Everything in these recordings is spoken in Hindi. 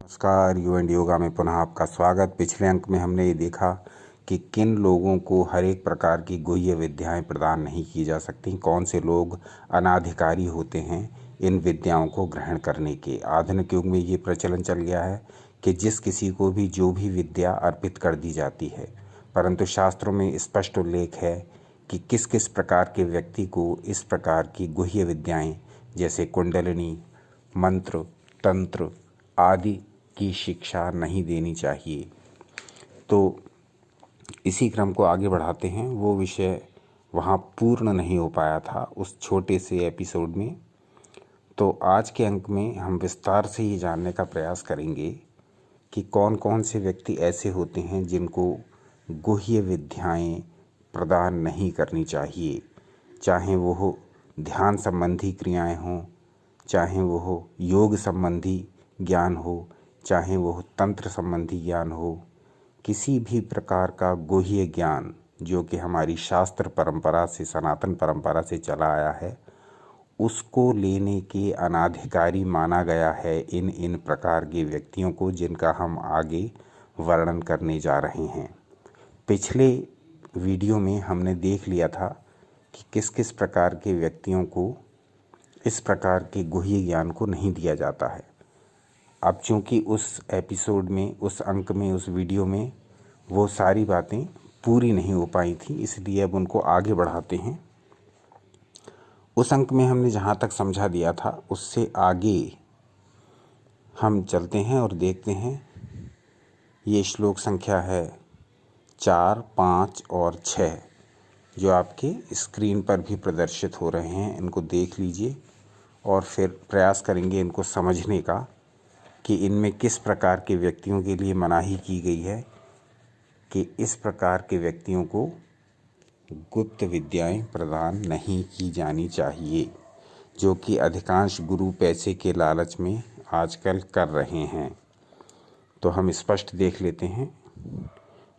नमस्कार। यू एंड योगा में पुनः आपका स्वागत। पिछले अंक में हमने ये देखा कि किन लोगों को हर एक प्रकार की गुह्य विद्याएं प्रदान नहीं की जा सकती, कौन से लोग अनाधिकारी होते हैं इन विद्याओं को ग्रहण करने के। आधुनिक युग में ये प्रचलन चल गया है कि जिस किसी को भी जो भी विद्या अर्पित कर दी जाती है, परंतु शास्त्रों में स्पष्ट उल्लेख है कि किस किस प्रकार के व्यक्ति को इस प्रकार की गुह्य विद्याएं जैसे कुंडलिनी, मंत्र, तंत्र आदि की शिक्षा नहीं देनी चाहिए। तो इसी क्रम को आगे बढ़ाते हैं। वो विषय वहाँ पूर्ण नहीं हो पाया था उस छोटे से एपिसोड में। तो आज के अंक में हम विस्तार से ये जानने का प्रयास करेंगे कि कौन कौन से व्यक्ति ऐसे होते हैं जिनको गुह्य विद्याएं प्रदान नहीं करनी चाहिए, चाहे वो हो ध्यान संबंधी क्रियाएं हों, चाहे वो हो योग संबंधी ज्ञान हो, चाहे वो तंत्र संबंधी ज्ञान हो। किसी भी प्रकार का गुह्य ज्ञान जो कि हमारी शास्त्र परंपरा से, सनातन परंपरा से चला आया है, उसको लेने के अनाधिकारी माना गया है इन प्रकार के व्यक्तियों को, जिनका हम आगे वर्णन करने जा रहे हैं। पिछले वीडियो में हमने देख लिया था कि किस किस प्रकार के व्यक्तियों को इस प्रकार के गुह्य ज्ञान को नहीं दिया जाता है। अब चूंकि उस एपिसोड में, उस अंक में, उस वीडियो में वो सारी बातें पूरी नहीं हो पाई थी, इसलिए अब उनको आगे बढ़ाते हैं। उस अंक में हमने जहाँ तक समझा दिया था उससे आगे हम चलते हैं और देखते हैं। ये श्लोक संख्या है 4, 5 और 6 जो आपके स्क्रीन पर भी प्रदर्शित हो रहे हैं। इनको देख लीजिए और फिर प्रयास करेंगे इनको समझने का कि इनमें किस प्रकार के व्यक्तियों के लिए मनाही की गई है कि इस प्रकार के व्यक्तियों को गुप्त विद्याएं प्रदान नहीं की जानी चाहिए, जो कि अधिकांश गुरु पैसे के लालच में आजकल कर रहे हैं। तो हम स्पष्ट देख लेते हैं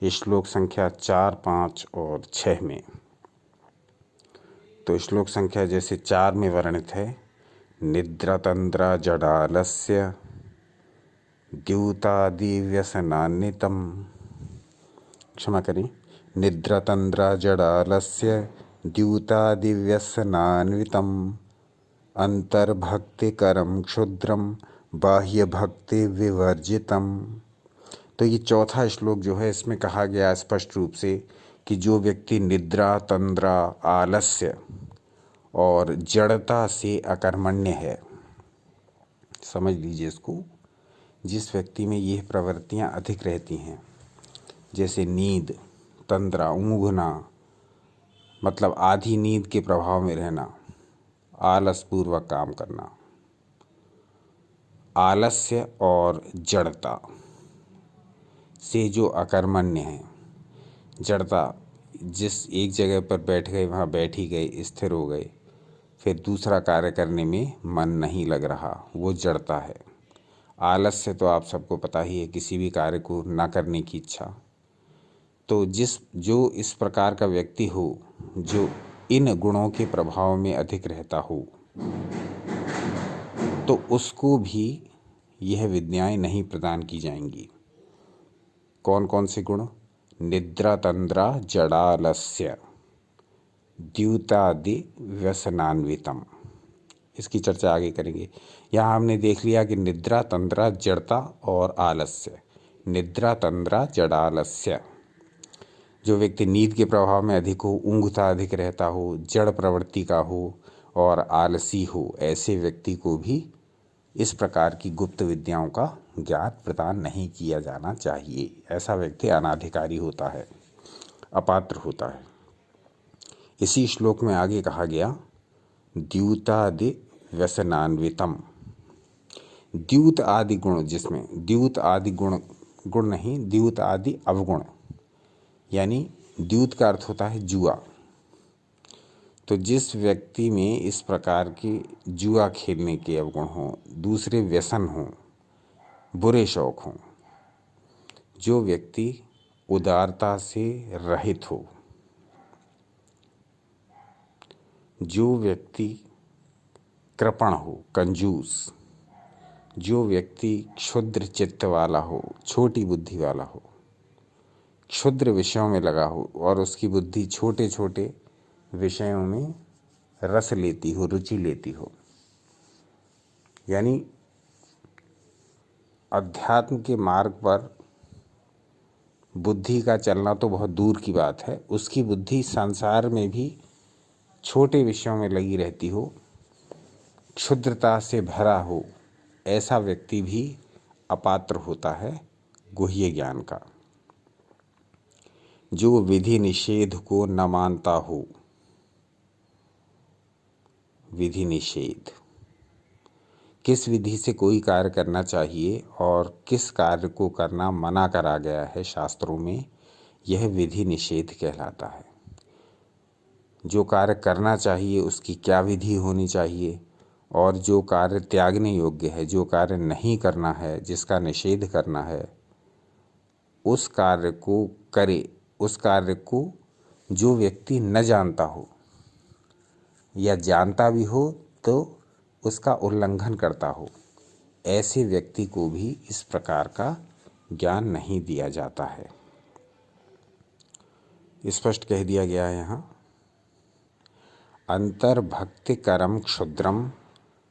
ये श्लोक संख्या 4, 5 और 6 में। तो श्लोक संख्या जैसे 4 में वर्णित है, निद्रातंद्रा जडालस्य द्यूतादिव्यसनान्वितं, क्षमा करें, निद्रातंद्रा जडालस्य द्यूतादिव्यसनान्वितं अंतर्भक्तिकरं क्षुद्रं बाह्यभक्ति विवर्जितम्। तो ये चौथा श्लोक जो है, इसमें कहा गया स्पष्ट रूप से कि जो व्यक्ति निद्रा, तंद्रा, आलस्य और जड़ता से अकर्मण्य है, समझ लीजिए इसको, जिस व्यक्ति में ये प्रवृत्तियां अधिक रहती हैं, जैसे नींद, तंद्रा, ऊँघना मतलब आधी नींद के प्रभाव में रहना, आलसपूर्वक काम करना, आलस्य और जड़ता से जो अकर्मण्य है, जड़ता जिस एक जगह पर बैठ गए वहाँ बैठ ही गए, स्थिर हो गए, फिर दूसरा कार्य करने में मन नहीं लग रहा, वो जड़ता है। आलस्य तो आप सबको पता ही है, किसी भी कार्य को ना करने की इच्छा। तो जो इस प्रकार का व्यक्ति हो, जो इन गुणों के प्रभाव में अधिक रहता हो, तो उसको भी यह विद्याएं नहीं प्रदान की जाएंगी। कौन कौन से गुण? निद्रा, तंद्रा, जडालस्य, द्यूतादि व्यसनान्वितम। इसकी चर्चा आगे करेंगे। यहाँ हमने देख लिया कि निद्रा, तंद्रा, जड़ता और आलस्य। निद्रा, तंद्रा, जड़ालस्य, जो व्यक्ति नींद के प्रभाव में अधिक हो, ऊँघता अधिक रहता हो, जड़ प्रवृत्ति का हो और आलसी हो, ऐसे व्यक्ति को भी इस प्रकार की गुप्त विद्याओं का ज्ञान प्रदान नहीं किया जाना चाहिए। ऐसा व्यक्ति अनाधिकारी होता है, अपात्र होता है। इसी श्लोक में आगे कहा गया, द्यूतादि व्यसनान्वितम। द्यूत आदि गुण, जिसमें द्यूत आदि गुण नहीं, द्यूत आदि अवगुण, यानी द्यूत का अर्थ होता है जुआ। तो जिस व्यक्ति में इस प्रकार के जुआ खेलने के अवगुण हों, दूसरे व्यसन हों, बुरे शौक हों, जो व्यक्ति उदारता से रहित हो, जो व्यक्ति कृपण हो, कंजूस, जो व्यक्ति क्षुद्र चित्त वाला हो, छोटी बुद्धि वाला हो, क्षुद्र विषयों में लगा हो और उसकी बुद्धि छोटे छोटे विषयों में रस लेती हो, रुचि लेती हो, यानी अध्यात्म के मार्ग पर बुद्धि का चलना तो बहुत दूर की बात है, उसकी बुद्धि संसार में भी छोटे विषयों में लगी रहती हो, क्षुद्रता से भरा हो, ऐसा व्यक्ति भी अपात्र होता है गुह्य ज्ञान का। जो विधि निषेध को न मानता हो, विधि निषेध, किस विधि से कोई कार्य करना चाहिए और किस कार्य को करना मना करा गया है शास्त्रों में, यह विधि निषेध कहलाता है। जो कार्य करना चाहिए उसकी क्या विधि होनी चाहिए, और जो कार्य त्यागने योग्य है, जो कार्य नहीं करना है, जिसका निषेध करना है, उस कार्य को करे। उस कार्य को जो व्यक्ति न जानता हो या जानता भी हो तो उसका उल्लंघन करता हो, ऐसे व्यक्ति को भी इस प्रकार का ज्ञान नहीं दिया जाता है। स्पष्ट कह दिया गया है यहाँ, अंतर्भक्ति करम क्षुद्रम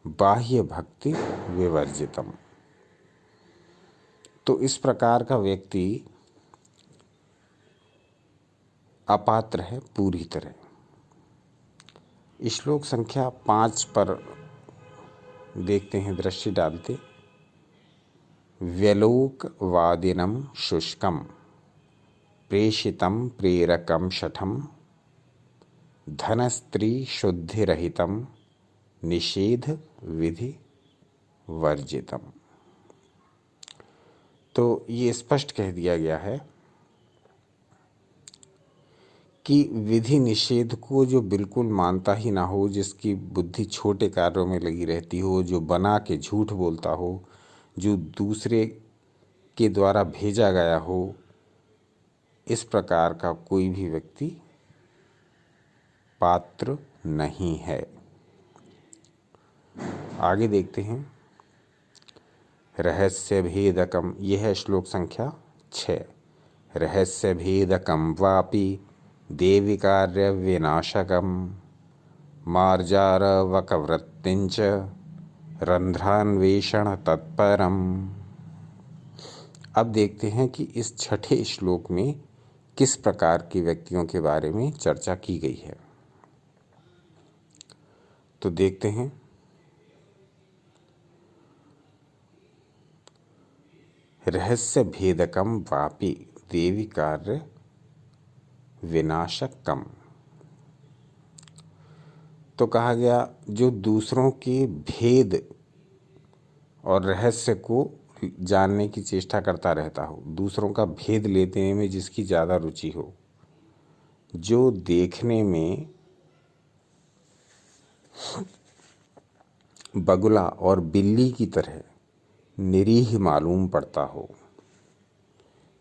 बाह्य भक्ति विवर्जितम। तो इस प्रकार का व्यक्ति अपात्र है पूरी तरह। श्लोक संख्या 5 पर देखते हैं, दृष्टि डालते। व्यलोकवादिनं शुष्कं प्रेषितं प्रेरकं शठं धनस्त्री शुद्धिरहितं निषेध विधि वर्जितम। तो ये स्पष्ट कह दिया गया है कि विधि निषेध को जो बिल्कुल मानता ही ना हो, जिसकी बुद्धि छोटे कार्यों में लगी रहती हो, जो बना के झूठ बोलता हो, जो दूसरे के द्वारा भेजा गया हो, इस प्रकार का कोई भी व्यक्ति पात्र नहीं है। आगे देखते हैं, रहस्य भेदकम, यह है श्लोक संख्या 6। रहस्य भेदकम वापि देवी कार्य विनाशकम मार्जारवकवृत्तिंच रंध्रान्वेषण तत्परम। अब देखते हैं कि इस छठे श्लोक में किस प्रकार के व्यक्तियों के बारे में चर्चा की गई है। तो देखते हैं, रहस्य भेदकम वापि देवी कार्य विनाशकम। तो कहा गया जो दूसरों के भेद और रहस्य को जानने की चेष्टा करता रहता हो, दूसरों का भेद लेने में जिसकी ज़्यादा रुचि हो, जो देखने में बगुला और बिल्ली की तरह निरीह मालूम पड़ता हो,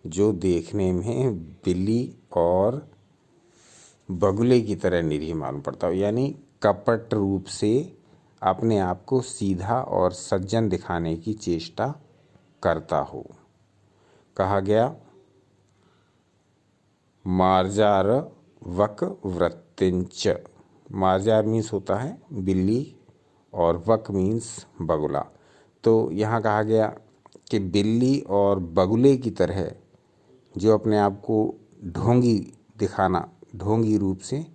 जो देखने में बिल्ली और बगुले की तरह निरीह मालूम पड़ता हो, यानी कपट रूप से अपने आप को सीधा और सज्जन दिखाने की चेष्टा करता हो। कहा गया मार्जार वक वृत्तिंच। मार्जार मीन्स होता है बिल्ली और वक मीन्स बगुला। तो यहाँ कहा गया कि बिल्ली और बगुले की तरह जो अपने आप को ढोंगी दिखाना, ढोंगी रूप से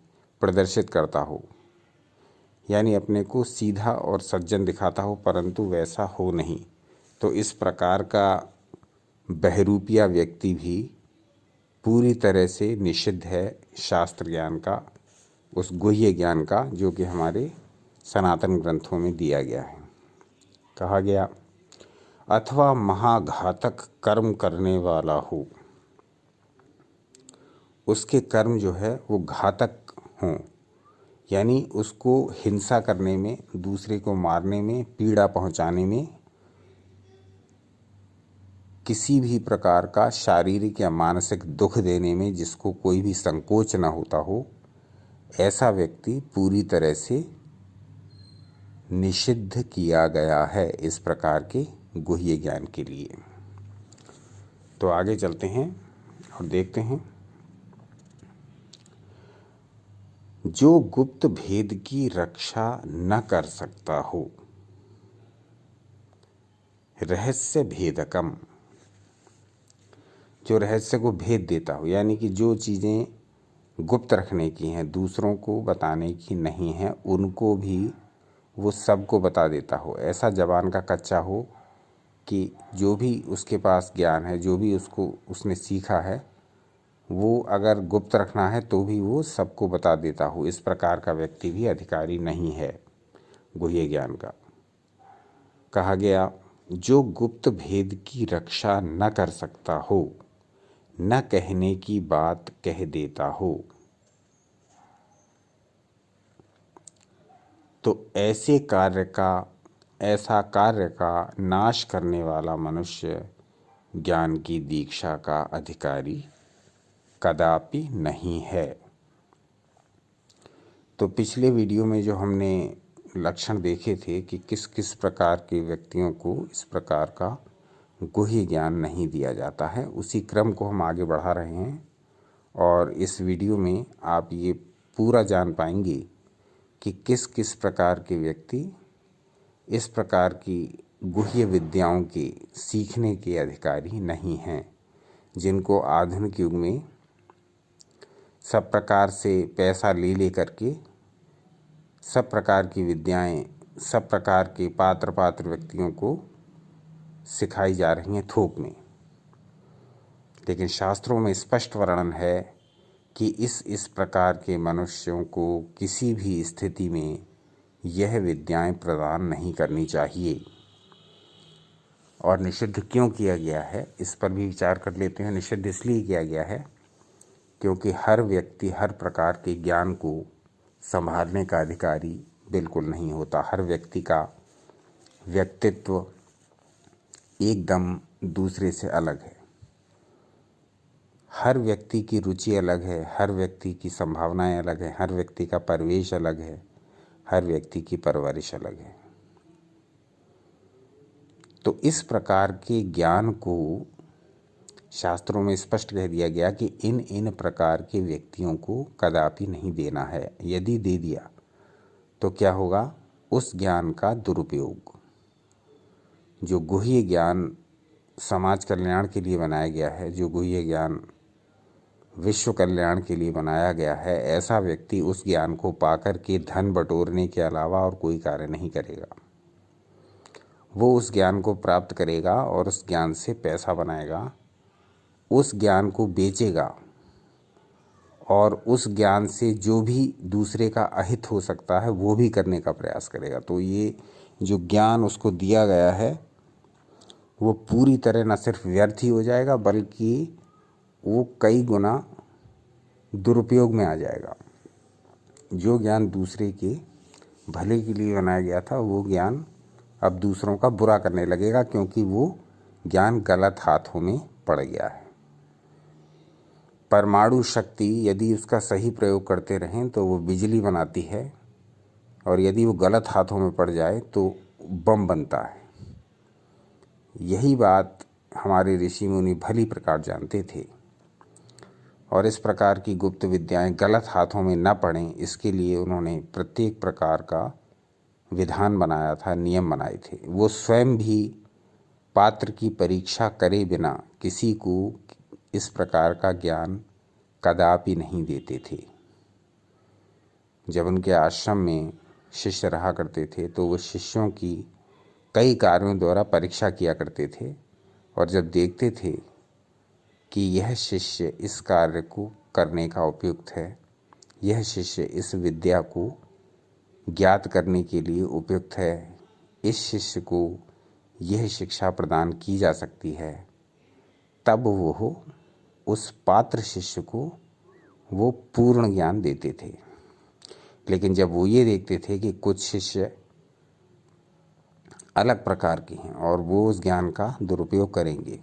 प्रदर्शित करता हो, यानी अपने को सीधा और सज्जन दिखाता हो, परंतु वैसा हो नहीं, तो इस प्रकार का बहरूपिया व्यक्ति भी पूरी तरह से निषिद्ध है शास्त्र ज्ञान का, उस गुह्य ज्ञान का जो कि हमारे सनातन ग्रंथों में दिया गया है। कहा गया अथवा महाघातक कर्म करने वाला हो, उसके कर्म जो है वो घातक हों, यानी उसको हिंसा करने में, दूसरे को मारने में, पीड़ा पहुंचाने में, किसी भी प्रकार का शारीरिक या मानसिक दुख देने में जिसको कोई भी संकोच न होता हो, ऐसा व्यक्ति पूरी तरह से निषिद्ध किया गया है इस प्रकार के गुह्य ज्ञान के लिए। तो आगे चलते हैं और देखते हैं। जो गुप्त भेद की रक्षा न कर सकता हो, रहस्य भेदकम, जो रहस्य को भेद देता हो, यानी कि जो चीज़ें गुप्त रखने की हैं, दूसरों को बताने की नहीं है, उनको भी वो सबको बता देता हो। ऐसा ज़बान का कच्चा हो कि जो भी उसके पास ज्ञान है, जो भी उसने सीखा है, वो अगर गुप्त रखना है तो भी वो सबको बता देता हो। इस प्रकार का व्यक्ति भी अधिकारी नहीं है गुह्य ज्ञान का। कहा गया, जो गुप्त भेद की रक्षा न कर सकता हो, न कहने की बात कह देता हो, तो ऐसा कार्य का नाश करने वाला मनुष्य ज्ञान की दीक्षा का अधिकारी कदापि नहीं है। तो पिछले वीडियो में जो हमने लक्षण देखे थे कि किस किस प्रकार के व्यक्तियों को इस प्रकार का गुह्य ज्ञान नहीं दिया जाता है, उसी क्रम को हम आगे बढ़ा रहे हैं। और इस वीडियो में आप ये पूरा जान पाएंगे कि किस किस प्रकार के व्यक्ति इस प्रकार की गुह्य विद्याओं के सीखने के अधिकारी नहीं हैं, जिनको आधुनिक युग में सब प्रकार से पैसा ले करके सब प्रकार की विद्याएं सब प्रकार के पात्र व्यक्तियों को सिखाई जा रही हैं थोक में। लेकिन शास्त्रों में स्पष्ट वर्णन है कि इस प्रकार के मनुष्यों को किसी भी स्थिति में यह विद्याएं प्रदान नहीं करनी चाहिए। और निषिद्ध क्यों किया गया है, इस पर भी विचार कर लेते हैं। निषिद्ध इसलिए किया गया है क्योंकि हर व्यक्ति हर प्रकार के ज्ञान को संभालने का अधिकारी बिल्कुल नहीं होता। हर व्यक्ति का व्यक्तित्व एकदम दूसरे से अलग है। हर व्यक्ति की रुचि अलग है, हर व्यक्ति की संभावनाएं अलग है, हर व्यक्ति का परिवेश अलग है, हर व्यक्ति की परवरिश अलग है। तो इस प्रकार के ज्ञान को शास्त्रों में स्पष्ट कह दिया गया कि इन प्रकार के व्यक्तियों को कदापि नहीं देना है। यदि दे दिया तो क्या होगा, उस ज्ञान का दुरुपयोग। जो गुह्य ज्ञान समाज कल्याण के लिए बनाया गया है, जो गुह्य ज्ञान विश्व कल्याण के लिए बनाया गया है, ऐसा व्यक्ति उस ज्ञान को पाकर के धन बटोरने के अलावा और कोई कार्य नहीं करेगा। वो उस ज्ञान को प्राप्त करेगा और उस ज्ञान से पैसा बनाएगा, उस ज्ञान को बेचेगा और उस ज्ञान से जो भी दूसरे का अहित हो सकता है वो भी करने का प्रयास करेगा। तो ये जो ज्ञान उसको दिया गया है वो पूरी तरह न सिर्फ व्यर्थ ही हो जाएगा बल्कि वो कई गुना दुरुपयोग में आ जाएगा। जो ज्ञान दूसरे के भले के लिए बनाया गया था वो ज्ञान अब दूसरों का बुरा करने लगेगा, क्योंकि वो ज्ञान गलत हाथों में पड़ गया है। परमाणु शक्ति यदि उसका सही प्रयोग करते रहें तो वो बिजली बनाती है, और यदि वो गलत हाथों में पड़ जाए तो बम बनता है। यही बात हमारे ऋषि मुनि भली प्रकार जानते थे, और इस प्रकार की गुप्त विद्याएं गलत हाथों में न पड़ें इसके लिए उन्होंने प्रत्येक प्रकार का विधान बनाया था, नियम बनाए थे। वो स्वयं भी पात्र की परीक्षा करे बिना किसी को इस प्रकार का ज्ञान कदापि नहीं देते थे। जब उनके आश्रम में शिष्य रहा करते थे तो वो शिष्यों की कई कार्यों द्वारा परीक्षा किया करते थे, और जब देखते थे कि यह शिष्य इस कार्य को करने का उपयुक्त है, यह शिष्य इस विद्या को ज्ञात करने के लिए उपयुक्त है, इस शिष्य को यह शिक्षा प्रदान की जा सकती है, तब वो उस पात्र शिष्य को वो पूर्ण ज्ञान देते थे। लेकिन जब वो ये देखते थे कि कुछ शिष्य अलग प्रकार के हैं और वो उस ज्ञान का दुरुपयोग करेंगे,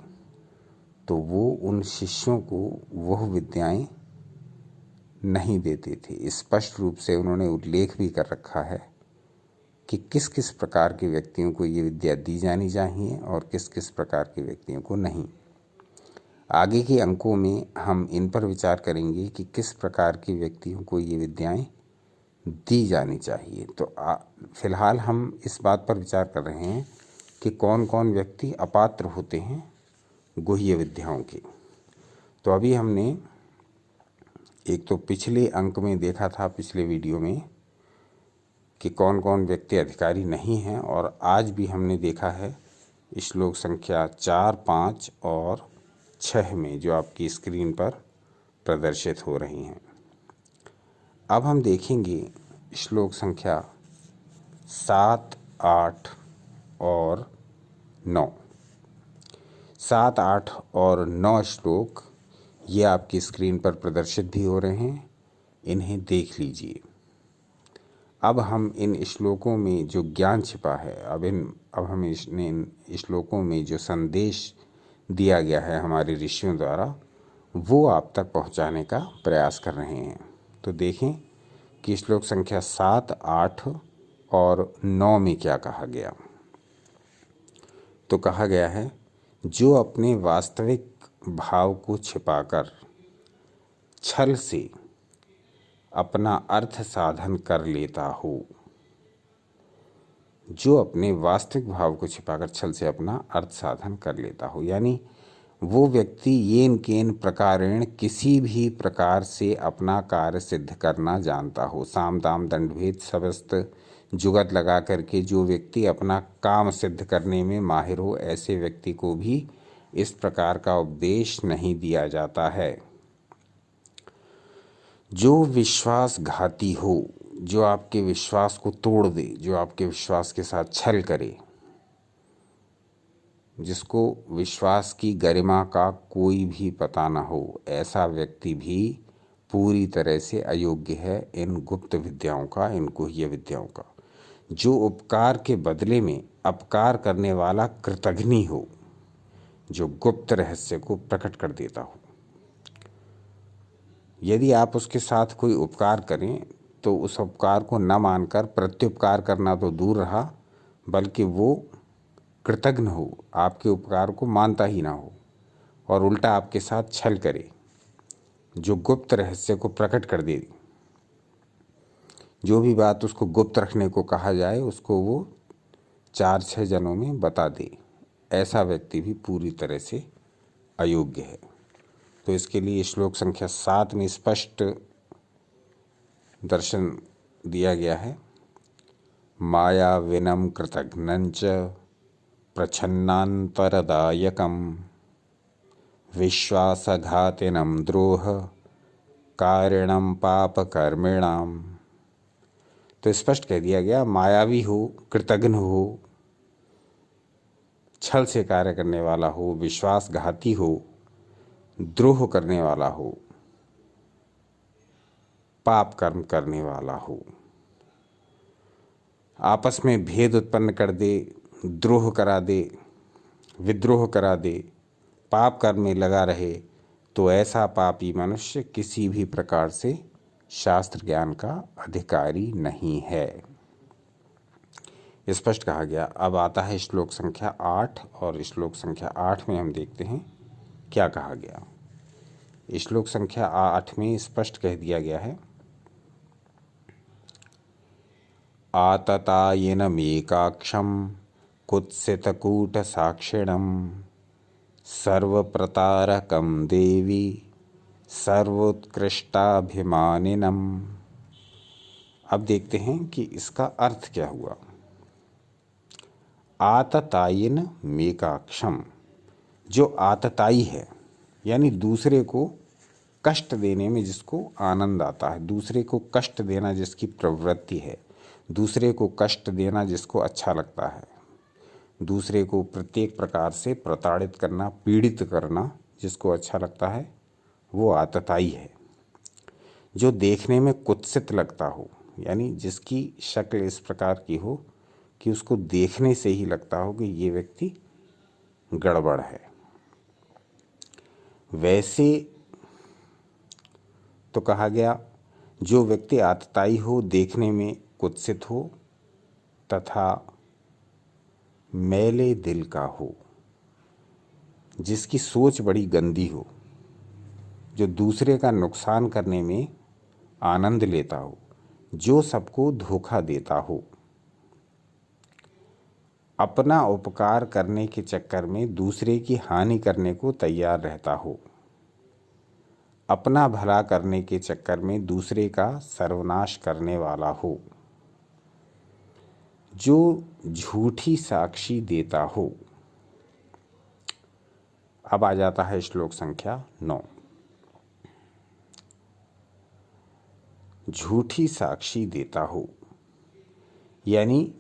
तो वो उन शिष्यों को वह विद्याएं नहीं देते थे। स्पष्ट रूप से उन्होंने उल्लेख भी कर रखा है कि किस किस प्रकार के व्यक्तियों को ये विद्या दी जानी चाहिए और किस किस प्रकार के व्यक्तियों को नहीं। आगे के अंकों में हम इन पर विचार करेंगे कि किस प्रकार के व्यक्तियों को ये विद्याएं दी जानी चाहिए। तो फिलहाल हम इस बात पर विचार कर रहे हैं कि कौन कौन व्यक्ति अपात्र होते हैं गुह्य विद्याओं के। तो अभी हमने एक तो पिछले अंक में देखा था, पिछले वीडियो में, कि कौन कौन व्यक्ति अधिकारी नहीं हैं, और आज भी हमने देखा है श्लोक संख्या 4, 5 और 6 में, जो आपकी स्क्रीन पर प्रदर्शित हो रही हैं। अब हम देखेंगे श्लोक संख्या 7, 8 और 9। 7, 8 और 9 श्लोक ये आपकी स्क्रीन पर प्रदर्शित भी हो रहे हैं, इन्हें देख लीजिए। अब हम इन श्लोकों में जो ज्ञान छिपा है, अब हम इन श्लोकों में जो संदेश दिया गया है हमारे ऋषियों द्वारा, वो आप तक पहुंचाने का प्रयास कर रहे हैं। तो देखें कि श्लोक संख्या 7, 8 और 9 में क्या कहा गया। तो कहा गया है, जो अपने वास्तविक भाव को छिपाकर छल से अपना अर्थ साधन कर लेता हो, जो अपने वास्तविक भाव को छिपाकर छल से अपना अर्थ साधन कर लेता हो, यानी वो व्यक्ति येन केन प्रकारेण किसी भी प्रकार से अपना कार्य सिद्ध करना जानता हो। साम दाम दंड भेद समस्त जुगत लगा करके जो व्यक्ति अपना काम सिद्ध करने में माहिर हो, ऐसे व्यक्ति को भी इस प्रकार का उपदेश नहीं दिया जाता है। जो विश्वासघाती हो, जो आपके विश्वास को तोड़ दे, जो आपके विश्वास के साथ छल करे, जिसको विश्वास की गरिमा का कोई भी पता न हो, ऐसा व्यक्ति भी पूरी तरह से अयोग्य है इन गुप्त विद्याओं का, इन गुह्य विद्याओं का। जो उपकार के बदले में अपकार करने वाला कृतघ्नि हो, जो गुप्त रहस्य को प्रकट कर देता हो। यदि आप उसके साथ कोई उपकार करें तो उस उपकार को न मानकर प्रत्युपकार करना तो दूर रहा, बल्कि वो कृतघ्न हो, आपके उपकार को मानता ही ना हो और उल्टा आपके साथ छल करे, जो गुप्त रहस्य को प्रकट कर दे। जो भी बात उसको गुप्त रखने को कहा जाए उसको वो 4-6 जनों में बता दे, ऐसा व्यक्ति भी पूरी तरह से अयोग्य है। तो इसके लिए श्लोक संख्या 7 में स्पष्ट दर्शन दिया गया है। माया विनम कृतघ्नंच प्रच्छन्नान्तरदायकं विश्वासघातिनं द्रोह कारिणं पापकर्मिणाम। तो स्पष्ट कह दिया गया, मायावी हो, कृतघ्न हो, छल से कार्य करने वाला हो, विश्वासघाती हो, द्रोह करने वाला हो, पाप कर्म करने वाला हो, आपस में भेद उत्पन्न कर दे, द्रोह करा दे, विद्रोह करा दे, पाप कर्म में लगा रहे, तो ऐसा पापी मनुष्य किसी भी प्रकार से शास्त्र ज्ञान का अधिकारी नहीं है, स्पष्ट कहा गया। अब आता है श्लोक संख्या 8, और श्लोक संख्या 8 में हम देखते हैं क्या कहा गया। श्लोक संख्या 8 में स्पष्ट कह दिया गया है, आततायनमेकाक्षं कुत्सितकूटसाक्षिणं सर्वप्रतारकं देवी सर्वोत्कृष्टाभिमानिनम। अब देखते हैं कि इसका अर्थ क्या हुआ। आततायन मेकाक्षम, जो आतताई है, यानी दूसरे को कष्ट देने में जिसको आनंद आता है, दूसरे को कष्ट देना जिसकी प्रवृत्ति है, दूसरे को कष्ट देना जिसको अच्छा लगता है, दूसरे को प्रत्येक प्रकार से प्रताड़ित करना, पीड़ित करना जिसको अच्छा लगता है, वो आतताई है। जो देखने में कुत्सित लगता हो, यानी जिसकी शक्ल इस प्रकार की हो कि उसको देखने से ही लगता हो कि ये व्यक्ति गड़बड़ है, वैसे तो कहा गया जो व्यक्ति आतताई हो, देखने में कुत्सित हो, तथा मैले दिल का हो, जिसकी सोच बड़ी गंदी हो, जो दूसरे का नुकसान करने में आनंद लेता हो, जो सबको धोखा देता हो, अपना उपकार करने के चक्कर में दूसरे की हानि करने को तैयार रहता हो, अपना भला करने के चक्कर में दूसरे का सर्वनाश करने वाला हो, जो झूठी साक्षी देता हो। अब आ जाता है श्लोक संख्या 9। झूठी साक्षी देता हो यानी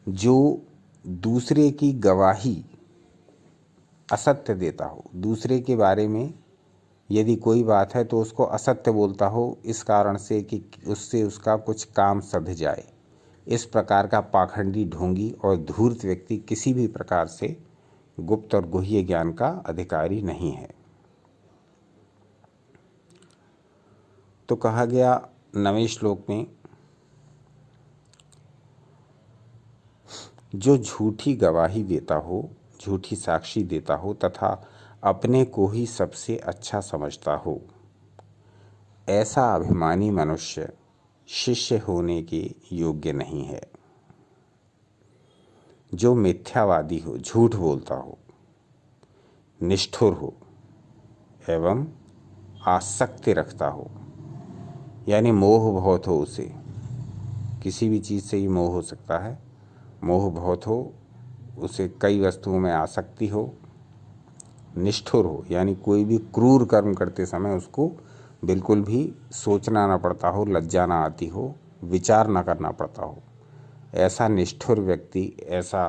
जो दूसरे की गवाही असत्य देता हो, दूसरे के बारे में यदि कोई बात है तो उसको असत्य बोलता हो, इस कारण से कि उससे उसका कुछ काम सध जाए। इस प्रकार का पाखंडी, ढोंगी और धूर्त व्यक्ति किसी भी प्रकार से गुप्त और गुह्य ज्ञान का अधिकारी नहीं है। तो कहा गया 9वें श्लोक में, जो झूठी गवाही देता हो, झूठी साक्षी देता हो तथा अपने को ही सबसे अच्छा समझता हो, ऐसा अभिमानी मनुष्य शिष्य होने के योग्य नहीं है। जो मिथ्यावादी हो, झूठ बोलता हो, निष्ठुर हो एवं आसक्ति रखता हो, यानी मोह बहुत हो, उसे किसी भी चीज़ से ही मोह हो सकता है, मोह बहुत हो, उसे कई वस्तुओं में आसक्ति हो, निष्ठुर हो यानी कोई भी क्रूर कर्म करते समय उसको बिल्कुल भी सोचना ना पड़ता हो, लज्जा ना आती हो, विचार ना करना पड़ता हो, ऐसा निष्ठुर व्यक्ति, ऐसा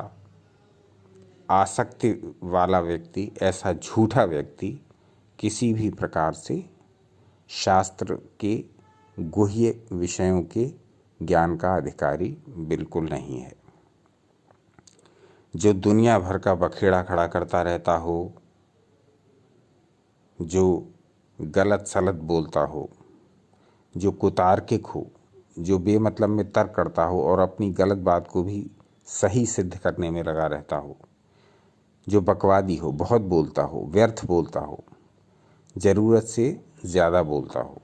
आसक्ति वाला व्यक्ति, ऐसा झूठा व्यक्ति किसी भी प्रकार से शास्त्र के गुह्य विषयों के ज्ञान का अधिकारी बिल्कुल नहीं है। जो दुनिया भर का बखेड़ा खड़ा करता रहता हो, जो गलत सलत बोलता हो, जो कुतार्किक हो, जो बेमतलब में तर्क करता हो और अपनी गलत बात को भी सही सिद्ध करने में लगा रहता हो, जो बकवादी हो, बहुत बोलता हो, व्यर्थ बोलता हो, ज़रूरत से ज़्यादा बोलता हो,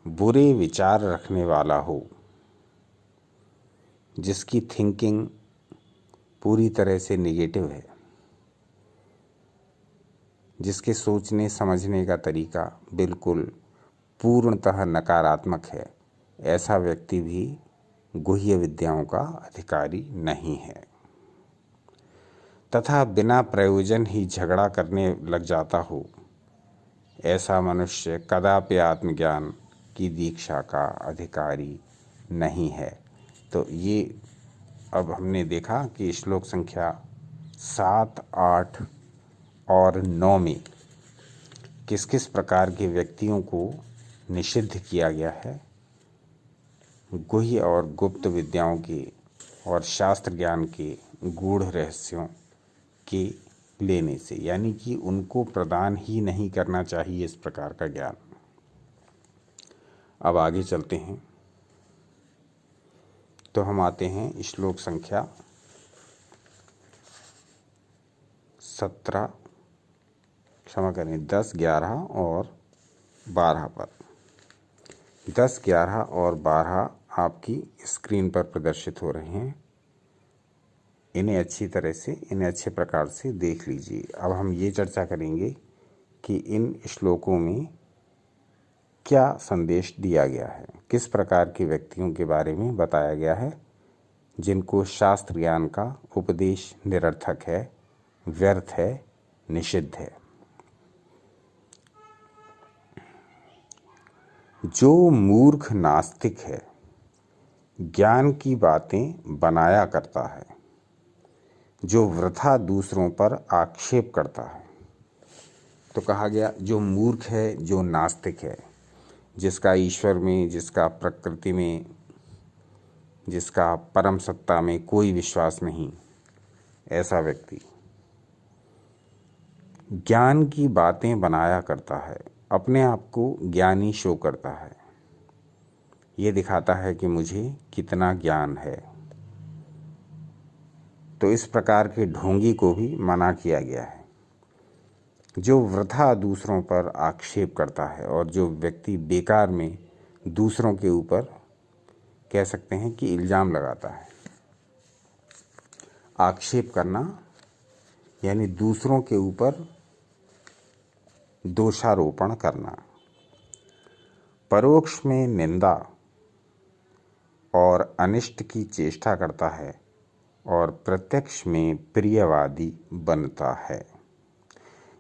बुरे विचार रखने वाला हो, जिसकी थिंकिंग पूरी तरह से नेगेटिव है, जिसके सोचने समझने का तरीका बिल्कुल पूर्णतः नकारात्मक है, ऐसा व्यक्ति भी गुह्य विद्याओं का अधिकारी नहीं है। तथा बिना प्रयोजन ही झगड़ा करने लग जाता हो, ऐसा मनुष्य कदापि आत्मज्ञान की दीक्षा का अधिकारी नहीं है। तो ये अब हमने देखा कि श्लोक संख्या 7, 8 और 9 में किस किस प्रकार के व्यक्तियों को निषिद्ध किया गया है गुह्य और गुप्त विद्याओं के और शास्त्र ज्ञान के गूढ़ रहस्यों के लेने से, यानी कि उनको प्रदान ही नहीं करना चाहिए इस प्रकार का ज्ञान। अब आगे चलते हैं तो हम आते हैं श्लोक संख्या 17, क्षमा करें 10, 11 और 12 पर। 10, 11 और 12 आपकी स्क्रीन पर प्रदर्शित हो रहे हैं। इन्हें अच्छे प्रकार से देख लीजिए। अब हम ये चर्चा करेंगे कि इन श्लोकों में क्या संदेश दिया गया है, किस प्रकार के व्यक्तियों के बारे में बताया गया है जिनको शास्त्र ज्ञान का उपदेश निरर्थक है, व्यर्थ है, निषिद्ध है। जो मूर्ख नास्तिक है, ज्ञान की बातें बनाया करता है, जो वृथा दूसरों पर आक्षेप करता है। तो कहा गया जो मूर्ख है, जो नास्तिक है, जिसका ईश्वर में, जिसका प्रकृति में, जिसका परम सत्ता में कोई विश्वास नहीं, ऐसा व्यक्ति ज्ञान की बातें बनाया करता है, अपने आप को ज्ञानी शो करता है, ये दिखाता है कि मुझे कितना ज्ञान है। तो इस प्रकार के ढोंगी को भी मना किया गया है। जो वृथा दूसरों पर आक्षेप करता है और जो व्यक्ति बेकार में दूसरों के ऊपर कह सकते हैं कि इल्ज़ाम लगाता है। आक्षेप करना यानी दूसरों के ऊपर दोषारोपण करना। परोक्ष में निंदा और अनिष्ट की चेष्टा करता है और प्रत्यक्ष में प्रियवादी बनता है।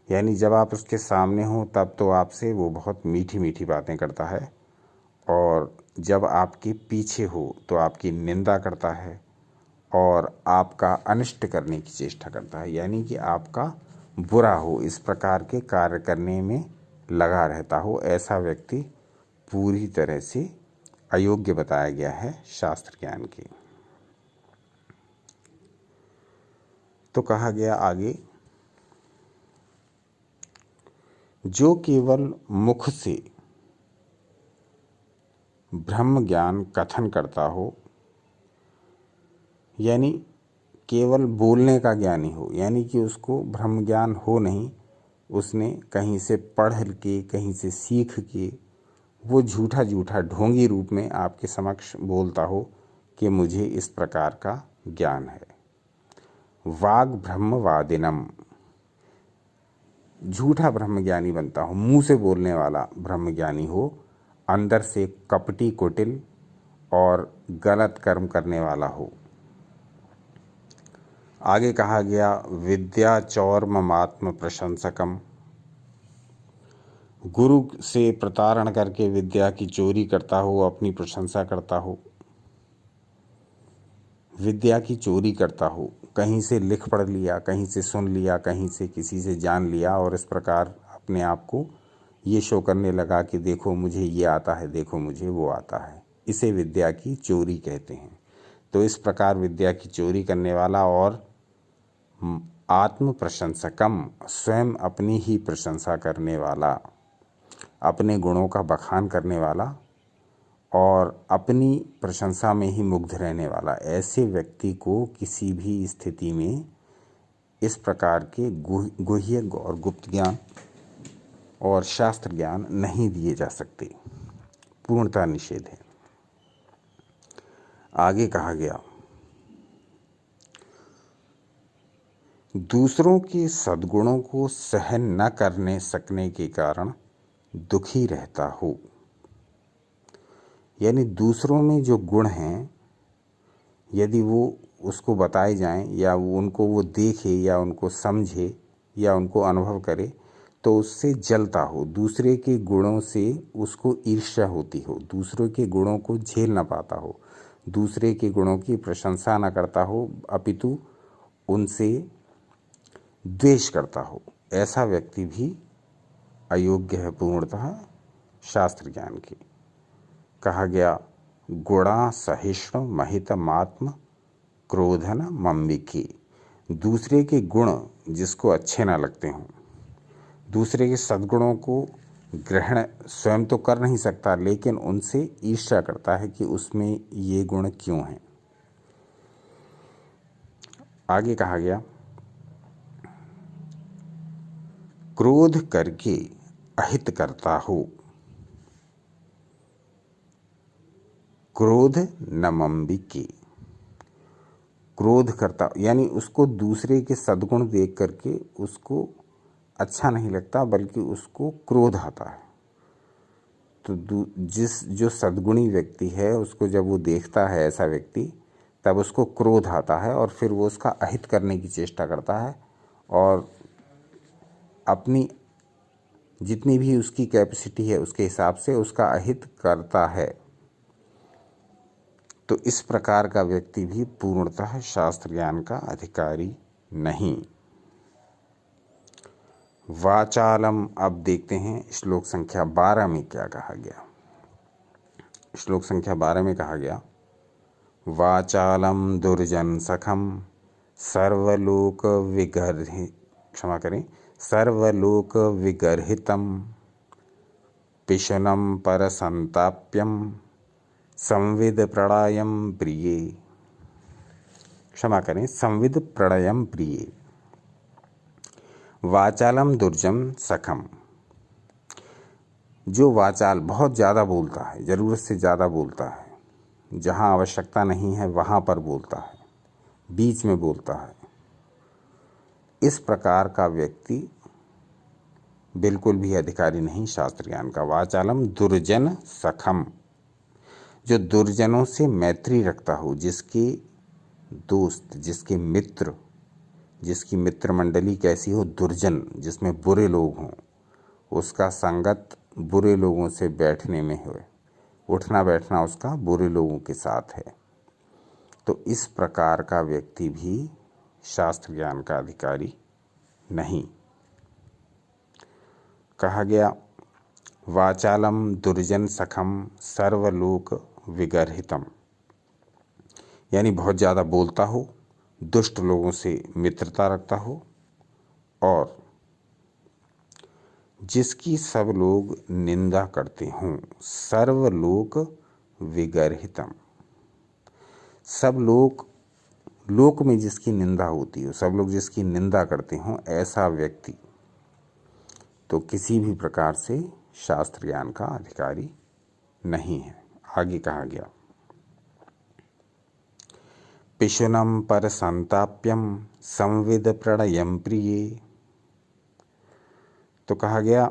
यानी जब आप उसके सामने हो तब तो आपसे वो बहुत मीठी मीठी बातें करता है, और जब आपके पीछे हो तो आपकी निंदा करता है और आपका अनिष्ट करने की चेष्टा करता है, यानी कि आपका बुरा हो, इस प्रकार के कार्य करने में लगा रहता हो। ऐसा व्यक्ति पूरी तरह से अयोग्य बताया गया है शास्त्र ज्ञान के। तो कहा गया आगे, जो केवल मुख से ब्रह्म ज्ञान कथन करता हो, यानी केवल बोलने का ज्ञानी हो, यानी कि उसको ब्रह्म ज्ञान हो नहीं, उसने कहीं से पढ़ के कहीं से सीख के वो झूठा झूठा ढोंगी रूप में आपके समक्ष बोलता हो कि मुझे इस प्रकार का ज्ञान है। वाग ब्रह्मवादिनम, झूठा ब्रह्मज्ञानी बनता हो, मुंह से बोलने वाला ब्रह्मज्ञानी हो, अंदर से कपटी कुटिल और गलत कर्म करने वाला हो। आगे कहा गया, विद्या चौर्ममात्म प्रशंसकम, गुरु से प्रताड़ना करके विद्या की चोरी करता हो, अपनी प्रशंसा करता हो, विद्या की चोरी करता हो, कहीं से लिख पढ़ लिया, कहीं से सुन लिया, कहीं से किसी से जान लिया और इस प्रकार अपने आप को ये शो करने लगा कि देखो मुझे ये आता है, देखो मुझे वो आता है। इसे विद्या की चोरी कहते हैं। तो इस प्रकार विद्या की चोरी करने वाला और आत्म प्रशंसकम, स्वयं अपनी ही प्रशंसा करने वाला, अपने गुणों का बखान करने वाला और अपनी प्रशंसा में ही मुग्ध रहने वाला, ऐसे व्यक्ति को किसी भी स्थिति में इस प्रकार के गुह्य और गुप्त ज्ञान और शास्त्र ज्ञान नहीं दिए जा सकते, पूर्णतः निषेध है। आगे कहा गया, दूसरों के सद्गुणों को सहन न करने सकने के कारण दुखी रहता हो। यानी दूसरों में जो गुण हैं, यदि वो उसको बताए जाएं या उनको वो देखे या उनको समझे या उनको अनुभव करे तो उससे जलता हो, दूसरे के गुणों से उसको ईर्ष्या होती हो, दूसरों के गुणों को झेल ना पाता हो, दूसरे के गुणों की प्रशंसा ना करता हो, अपितु उनसे द्वेष करता हो, ऐसा व्यक्ति भी अयोग्य है पूर्णतः शास्त्र ज्ञान के। कहा गया, गुणा सहिष्णु महितमात्म क्रोधन मम्बिकी, दूसरे के गुण जिसको अच्छे ना लगते हों, दूसरे के सद्गुणों को ग्रहण स्वयं तो कर नहीं सकता लेकिन उनसे ईर्ष्या करता है कि उसमें ये गुण क्यों हैं। आगे कहा गया, क्रोध करके अहित करता हो, क्रोध नमंबिके, क्रोध करता यानी उसको दूसरे के सद्गुण देख करके उसको अच्छा नहीं लगता बल्कि उसको क्रोध आता है। तो जो सद्गुणी व्यक्ति है उसको जब वो देखता है ऐसा व्यक्ति, तब उसको क्रोध आता है और फिर वो उसका अहित करने की चेष्टा करता है और अपनी जितनी भी उसकी कैपेसिटी है उसके हिसाब से उसका अहित करता है। तो इस प्रकार का व्यक्ति भी पूर्णतः शास्त्र ज्ञान का अधिकारी नहीं। वाचालम, अब देखते हैं श्लोक संख्या 12 में क्या कहा गया। श्लोक संख्या 12 में कहा गया, वाचालम दुर्जन सखम सर्वलोक विगर्हित, क्षमा करें, सर्वलोक विगर्हितम पिशुनम परसंताप्यम संविद प्रणयम प्रिये, क्षमा करें, संविद प्रणयम प्रिये, वाचालम दुर्जन सखम। जो वाचाल बहुत ज़्यादा बोलता है, ज़रूरत से ज़्यादा बोलता है, जहाँ आवश्यकता नहीं है वहाँ पर बोलता है, बीच में बोलता है, इस प्रकार का व्यक्ति बिल्कुल भी अधिकारी नहीं शास्त्र ज्ञान का। वाचालम दुर्जन सखम, जो दुर्जनों से मैत्री रखता हो, जिसके दोस्त, जिसके मित्र, जिसकी मित्र मंडली कैसी हो, दुर्जन, जिसमें बुरे लोग हों, उसका संगत बुरे लोगों से बैठने में हो, उठना बैठना उसका बुरे लोगों के साथ है, तो इस प्रकार का व्यक्ति भी शास्त्र ज्ञान का अधिकारी नहीं। कहा गया वाचालम दुर्जन सखम सर्वलोक विगर्हितम, यानी बहुत ज़्यादा बोलता हो, दुष्ट लोगों से मित्रता रखता हो, और जिसकी सब लोग निंदा करते हों। सर्वलोक विगर्हितम, सब लोक में जिसकी निंदा होती हो, सब लोग जिसकी निंदा करते हों, ऐसा व्यक्ति तो किसी भी प्रकार से शास्त्र ज्ञान का अधिकारी नहीं है। आगे कहा गया पिशुनम पर संताप्यम संविद प्रणयम प्रिये। तो कहा गया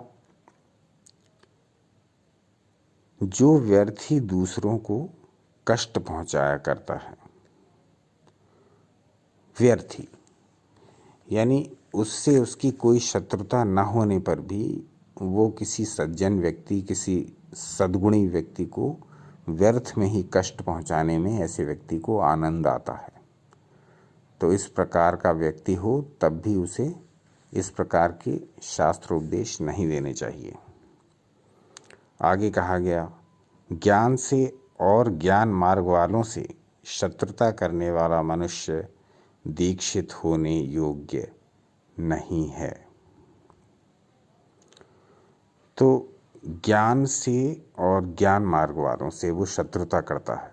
जो व्यर्थी दूसरों को कष्ट पहुंचाया करता है, व्यर्थी यानी उससे उसकी कोई शत्रुता न होने पर भी वो किसी सज्जन व्यक्ति, किसी सद्गुणी व्यक्ति को व्यर्थ में ही कष्ट पहुंचाने में ऐसे व्यक्ति को आनंद आता है। तो इस प्रकार का व्यक्ति हो तब भी उसे इस प्रकार के शास्त्रोपदेश नहीं देने चाहिए। आगे कहा गया ज्ञान से और ज्ञान मार्ग वालों से शत्रुता करने वाला मनुष्य दीक्षित होने योग्य नहीं है। तो ज्ञान से और ज्ञान मार्ग वालों से वो शत्रुता करता है,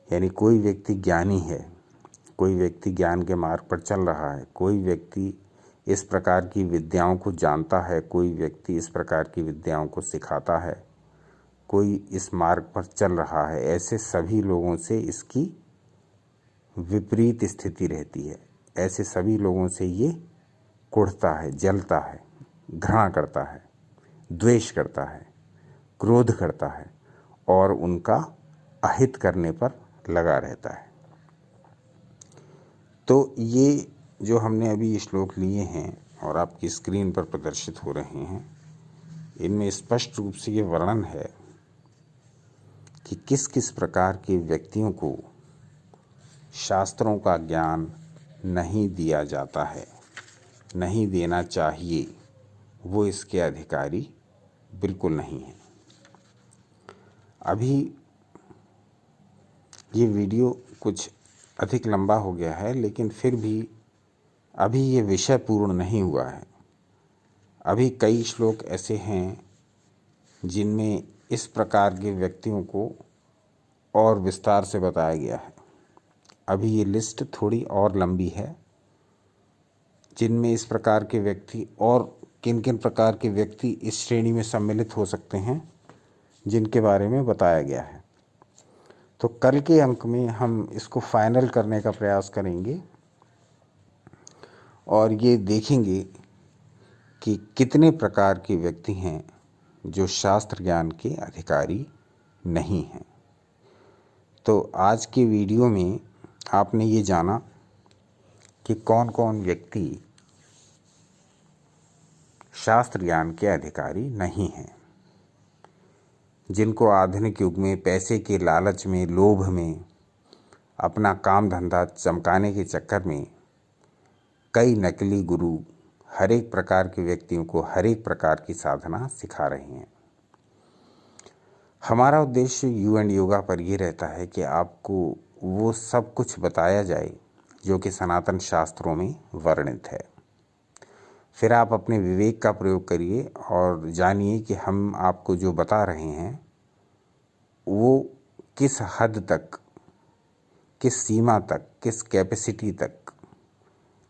यानी कोई व्यक्ति ज्ञानी है, कोई व्यक्ति ज्ञान के मार्ग पर चल रहा है, कोई व्यक्ति इस प्रकार की विद्याओं को जानता है, कोई व्यक्ति इस प्रकार की विद्याओं को सिखाता है, कोई इस मार्ग पर चल रहा है, ऐसे सभी लोगों से इसकी विपरीत स्थिति रहती है। ऐसे सभी लोगों से ये कुढ़ता है, जलता है, घृणा करता है, द्वेष करता है, क्रोध करता है और उनका अहित करने पर लगा रहता है। तो ये जो हमने अभी श्लोक लिए हैं और आपकी स्क्रीन पर प्रदर्शित हो रहे हैं, इनमें स्पष्ट रूप से ये वर्णन है कि किस किस प्रकार के व्यक्तियों को शास्त्रों का ज्ञान नहीं दिया जाता है, नहीं देना चाहिए, वो इसके अधिकारी बिल्कुल नहीं है। अभी ये वीडियो कुछ अधिक लंबा हो गया है, लेकिन फिर भी अभी ये विषय पूर्ण नहीं हुआ है। अभी कई श्लोक ऐसे हैं जिनमें इस प्रकार के व्यक्तियों को और विस्तार से बताया गया है। अभी ये लिस्ट थोड़ी और लंबी है जिनमें इस प्रकार के व्यक्ति और किन किन प्रकार के व्यक्ति इस श्रेणी में सम्मिलित हो सकते हैं, जिनके बारे में बताया गया है। तो कल के अंक में हम इसको फाइनल करने का प्रयास करेंगे और ये देखेंगे कि कितने प्रकार के व्यक्ति हैं जो शास्त्र ज्ञान के अधिकारी नहीं हैं। तो आज के वीडियो में आपने ये जाना कि कौन कौन व्यक्ति शास्त्र ज्ञान के अधिकारी नहीं हैं, जिनको आधुनिक युग में पैसे के लालच में, लोभ में, अपना काम धंधा चमकाने के चक्कर में कई नकली गुरु हर एक प्रकार के व्यक्तियों को हर एक प्रकार की साधना सिखा रहे हैं। हमारा उद्देश्य यू एंड योगा पर यह रहता है कि आपको वो सब कुछ बताया जाए जो कि सनातन शास्त्रों में वर्णित है। फिर आप अपने विवेक का प्रयोग करिए और जानिए कि हम आपको जो बता रहे हैं वो किस हद तक, किस सीमा तक, किस कैपेसिटी तक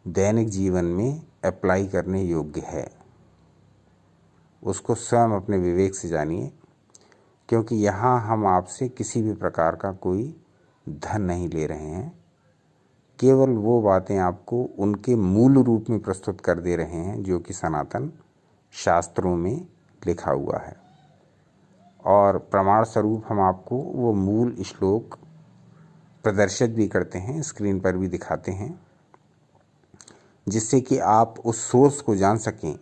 दैनिक जीवन में अप्लाई करने योग्य है, उसको स्वयं अपने विवेक से जानिए, क्योंकि यहाँ हम आपसे किसी भी प्रकार का कोई धन नहीं ले रहे हैं। केवल वो बातें आपको उनके मूल रूप में प्रस्तुत कर दे रहे हैं जो कि सनातन शास्त्रों में लिखा हुआ है, और प्रमाण स्वरूप हम आपको वो मूल श्लोक प्रदर्शित भी करते हैं, स्क्रीन पर भी दिखाते हैं, जिससे कि आप उस सोर्स को जान सकें,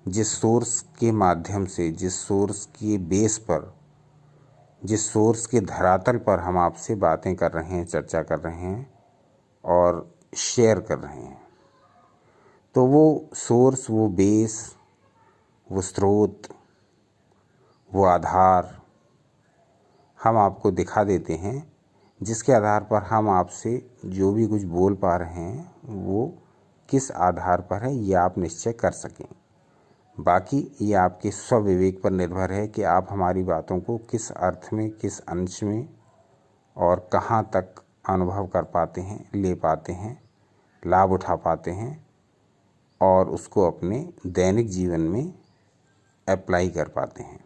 जिस सोर्स के माध्यम से, जिस सोर्स के बेस पर, जिस सोर्स के धरातल पर हम आपसे बातें कर रहे हैं, चर्चा कर रहे हैं और शेयर कर रहे हैं। तो वो सोर्स, वो बेस, वो स्रोत, वो आधार हम आपको दिखा देते हैं, जिसके आधार पर हम आपसे जो भी कुछ बोल पा रहे हैं वो किस आधार पर है ये आप निश्चय कर सकें। बाकी ये आपके स्वविवेक पर निर्भर है कि आप हमारी बातों को किस अर्थ में, किस अंश में और कहाँ तक अनुभव कर पाते हैं, ले पाते हैं, लाभ उठा पाते हैं और उसको अपने दैनिक जीवन में अप्लाई कर पाते हैं।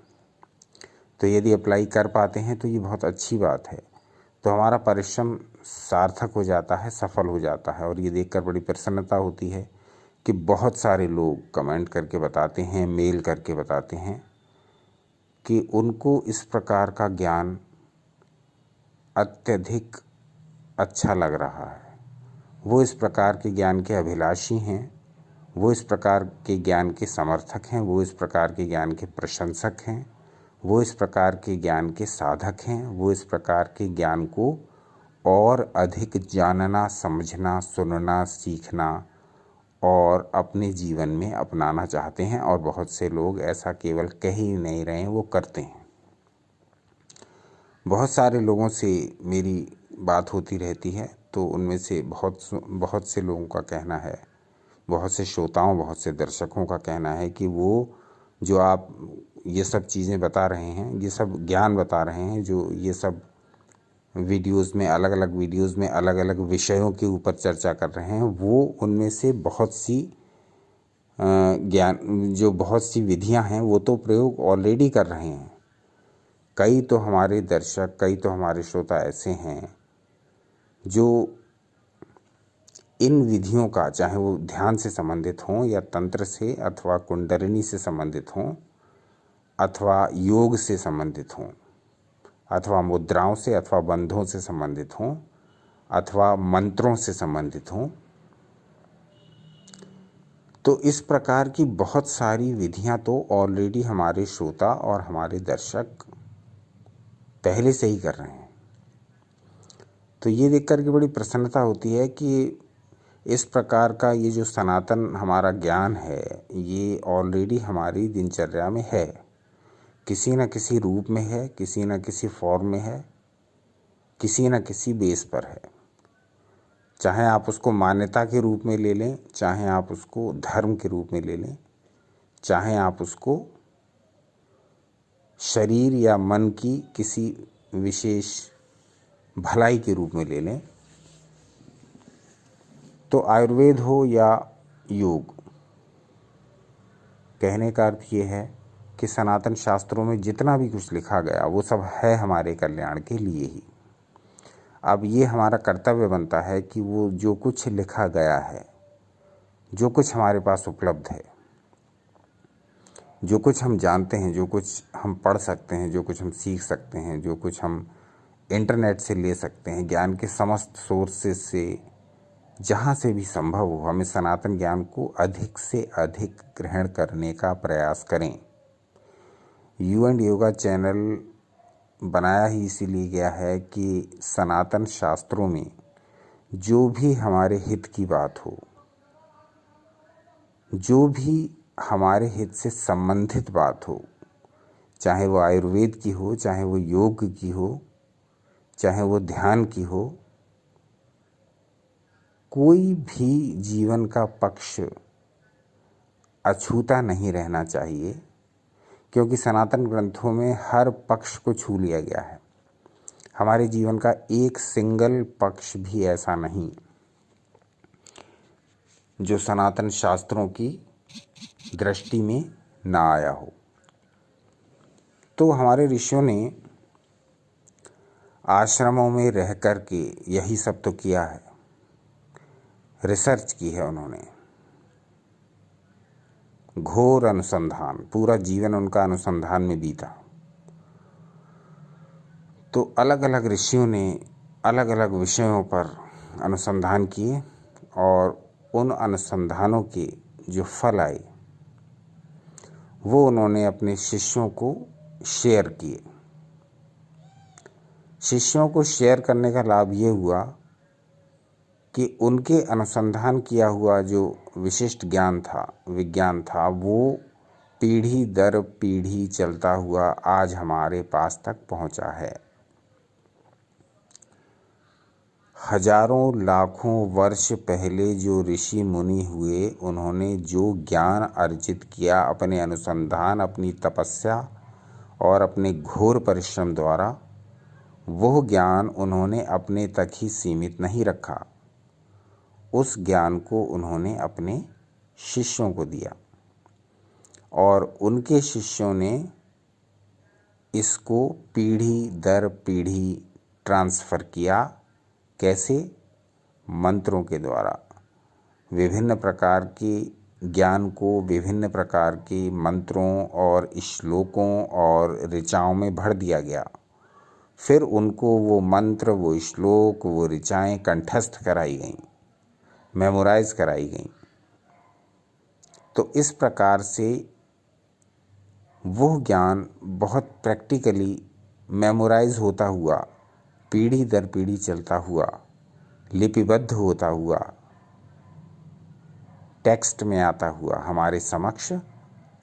तो यदि अप्लाई कर पाते हैं तो ये बहुत अच्छी बात है, तो हमारा परिश्रम सार्थक हो जाता है, सफल हो जाता है। और ये देखकर बड़ी प्रसन्नता होती है कि बहुत सारे लोग कमेंट करके बताते हैं, मेल करके बताते हैं कि उनको इस प्रकार का ज्ञान अत्यधिक अच्छा लग रहा है, वो इस प्रकार के ज्ञान के अभिलाषी हैं, वो इस प्रकार के ज्ञान के समर्थक हैं, वो इस प्रकार के ज्ञान के प्रशंसक हैं, वो इस प्रकार के ज्ञान के साधक हैं, वो इस प्रकार के ज्ञान को और अधिक जानना, समझना, सुनना, सीखना और अपने जीवन में अपनाना चाहते हैं। और बहुत से लोग ऐसा केवल कह ही नहीं रहे हैं, वो करते हैं। बहुत सारे लोगों से मेरी बात होती रहती है, तो उनमें से बहुत से लोगों का कहना है, बहुत से श्रोताओं, बहुत से दर्शकों का कहना है कि वो जो आप ये सब चीज़ें बता रहे हैं, ये सब ज्ञान बता रहे हैं, जो ये सब वीडियोज़ में, अलग अलग वीडियोज़ में अलग अलग विषयों के ऊपर चर्चा कर रहे हैं, वो उनमें से बहुत सी बहुत सी विधियां हैं वो तो प्रयोग ऑलरेडी कर रहे हैं। कई तो हमारे दर्शक, कई तो हमारे श्रोता ऐसे हैं जो इन विधियों का, चाहे वो ध्यान से संबंधित हों या तंत्र से अथवा कुंडलिनी से संबंधित हों अथवा योग से संबंधित हों अथवा मुद्राओं से अथवा बंधों से संबंधित हों अथवा मंत्रों से संबंधित हों, तो इस प्रकार की बहुत सारी विधियां तो ऑलरेडी हमारे श्रोता और हमारे दर्शक पहले से ही कर रहे हैं। तो ये देख कर के बड़ी प्रसन्नता होती है कि इस प्रकार का ये जो सनातन हमारा ज्ञान है, ये ऑलरेडी हमारी दिनचर्या में है, किसी न किसी रूप में है, किसी न किसी फॉर्म में है, किसी न किसी बेस पर है। चाहे आप उसको मान्यता के रूप में ले लें, चाहे आप उसको धर्म के रूप में ले लें, चाहे आप उसको शरीर या मन की किसी विशेष भलाई के रूप में ले लें। तो आयुर्वेद हो या योग, कहने का अर्थ ये है कि सनातन शास्त्रों में जितना भी कुछ लिखा गया वो सब है हमारे कल्याण के लिए ही। अब ये हमारा कर्तव्य बनता है कि वो जो कुछ लिखा गया है, जो कुछ हमारे पास उपलब्ध है, जो कुछ हम जानते हैं, जो कुछ हम पढ़ सकते हैं, जो कुछ हम सीख सकते हैं, जो कुछ हम इंटरनेट से ले सकते हैं, ज्ञान के समस्त सोर्सेज से जहाँ से भी संभव हो, हमें सनातन ज्ञान को अधिक से अधिक ग्रहण करने का प्रयास करें। यू एंड योगा चैनल बनाया ही इसीलिए गया है कि सनातन शास्त्रों में जो भी हमारे हित की बात हो, जो भी हमारे हित से संबंधित बात हो, चाहे वो आयुर्वेद की हो, चाहे वो योग की हो, चाहे वो ध्यान की हो, कोई भी जीवन का पक्ष अछूता नहीं रहना चाहिए, क्योंकि सनातन ग्रंथों में हर पक्ष को छू लिया गया है। हमारे जीवन का एक सिंगल पक्ष भी ऐसा नहीं जो सनातन शास्त्रों की दृष्टि में ना आया हो। तो हमारे ऋषियों ने आश्रमों में रह कर के यही सब तो किया है, रिसर्च की है उन्होंने, घोर अनुसंधान, पूरा जीवन उनका अनुसंधान में बीता। तो अलग अलग ऋषियों ने अलग अलग विषयों पर अनुसंधान किए और उन अनुसंधानों के जो फल आए वो उन्होंने अपने शिष्यों को शेयर किए। शिष्यों को शेयर करने का लाभ ये हुआ कि उनके अनुसंधान किया हुआ जो विशिष्ट ज्ञान था, विज्ञान था, वो पीढ़ी दर पीढ़ी चलता हुआ आज हमारे पास तक पहुंचा है। हजारों लाखों वर्ष पहले जो ऋषि मुनि हुए, उन्होंने जो ज्ञान अर्जित किया अपने अनुसंधान, अपनी तपस्या और अपने घोर परिश्रम द्वारा, वह ज्ञान उन्होंने अपने तक ही सीमित नहीं रखा। उस ज्ञान को उन्होंने अपने शिष्यों को दिया और उनके शिष्यों ने इसको पीढ़ी दर पीढ़ी ट्रांसफ़र किया। कैसे? मंत्रों के द्वारा। विभिन्न प्रकार के ज्ञान को विभिन्न प्रकार के मंत्रों और श्लोकों और ऋचाओं में भर दिया गया। फिर उनको वो मंत्र, वो श्लोक, वो ऋचाएँ कंठस्थ कराई गईं, मेमोराइज कराई गई। तो इस प्रकार से वह ज्ञान बहुत प्रैक्टिकली मेमोराइज होता हुआ, पीढ़ी दर पीढ़ी चलता हुआ, लिपिबद्ध होता हुआ, टेक्स्ट में आता हुआ हमारे समक्ष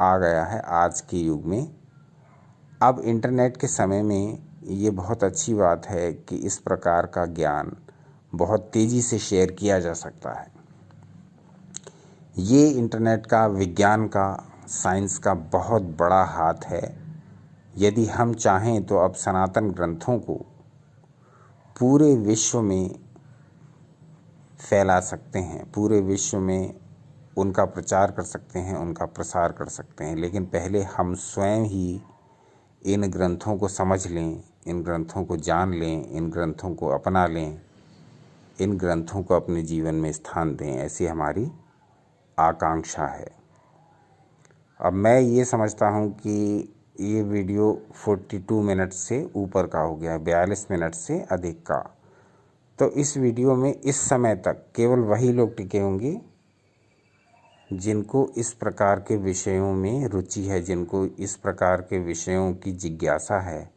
आ गया है आज के युग में। अब इंटरनेट के समय में ये बहुत अच्छी बात है कि इस प्रकार का ज्ञान बहुत तेज़ी से शेयर किया जा सकता है। ये इंटरनेट का, विज्ञान का, साइंस का बहुत बड़ा हाथ है। यदि हम चाहें तो अब सनातन ग्रंथों को पूरे विश्व में फैला सकते हैं, पूरे विश्व में उनका प्रचार कर सकते हैं, उनका प्रसार कर सकते हैं। लेकिन पहले हम स्वयं ही इन ग्रंथों को समझ लें, इन ग्रंथों को जान लें, इन ग्रंथों को अपना लें, इन ग्रंथों को अपने जीवन में स्थान दें, ऐसी हमारी आकांक्षा है। अब मैं ये समझता हूँ कि ये वीडियो 42 मिनट से ऊपर का हो गया है, 42 मिनट से अधिक का। तो इस वीडियो में इस समय तक केवल वही लोग टिके होंगे जिनको इस प्रकार के विषयों में रुचि है, जिनको इस प्रकार के विषयों की जिज्ञासा है,